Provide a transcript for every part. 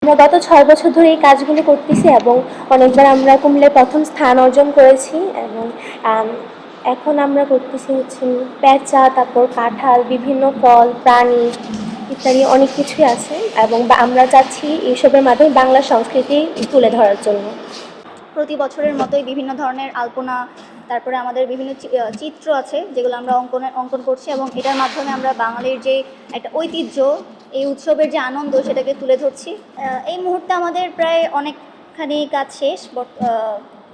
আমরা গত ৬ বছর ধরে এই কাজগুলো করতেছি এবং অনেকবার আমরা কুমিল্লায় প্রথম স্থান অর্জন করেছি এবং আম, এখন আমরা করতেছি হচ্ছে পেঁচা, তারপর কাঁঠাল, বিভিন্ন ফল, প্রাণী ইত্যাদি অনেক কিছুই আছে এবং আমরা চাচ্ছি এইসবের মাধ্যমে বাংলা সংস্কৃতি তুলে ধরার জন্য। প্রতি বছরের মতোই বিভিন্ন ধরনের আলপনা, তারপরে আমাদের বিভিন্ন চিত্র আছে যেগুলো আমরা অঙ্কন করছি এবং এটার মাধ্যমে আমরা বাঙালির যে একটা ঐতিহ্য, এই উৎসবের যে আনন্দ সেটাকে তুলে ধরছি। এই মুহূর্তে আমাদের প্রায় অনেকখানি কাজ শেষ।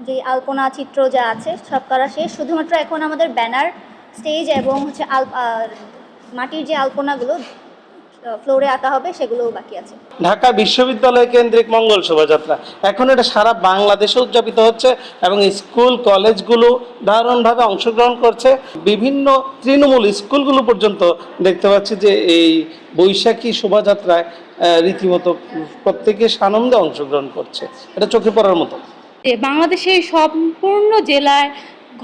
যে আলপনা চিত্র যা আছে সব করা শেষ, শুধুমাত্র এখন আমাদের ব্যানার, স্টেজ এবং হচ্ছে মাটির যে আলপনাগুলো ফ্লোরে আঁকা হবে সেগুলোও বাকি আছে। ঢাকা বিশ্ববিদ্যালয় কেন্দ্রিক মঙ্গল শোভাযাত্রা এখন এটা সারা বাংলাদেশে উদযাপিত হচ্ছে এবং স্কুল কলেজগুলো দারুণভাবে অংশগ্রহণ করছে। বিভিন্ন তৃণমূল স্কুলগুলো পর্যন্ত দেখতে পাচ্ছি যে এই বৈশাখী শোভাযাত্রায় রীতিমতো প্রত্যেকে সানন্দে অংশগ্রহণ করছে। এটা চোখে পড়ার মতো। বাংলাদেশের সম্পূর্ণ জেলায়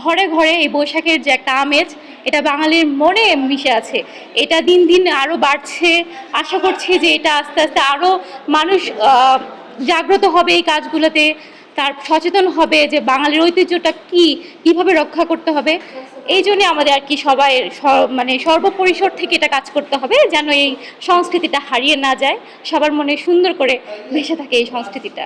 ঘরে ঘরে এই বৈশাখের যে একটা আমেজ, এটা বাঙালির মনে মিশে আছে। এটা দিন দিন আরও বাড়ছে। আশা করছি যে এটা আস্তে আস্তে আরও মানুষ জাগ্রত হবে এই কাজগুলোতে, তার সচেতন হবে যে বাঙালির ঐতিহ্যটা কীভাবে রক্ষা করতে হবে। এই জন্যে আমাদের আর কি সবাই মানে সর্বপরিসর থেকে এটা কাজ করতে হবে যেন এই সংস্কৃতিটা হারিয়ে না যায়, সবার মনে সুন্দর করে ভেসে থাকে এই সংস্কৃতিটা।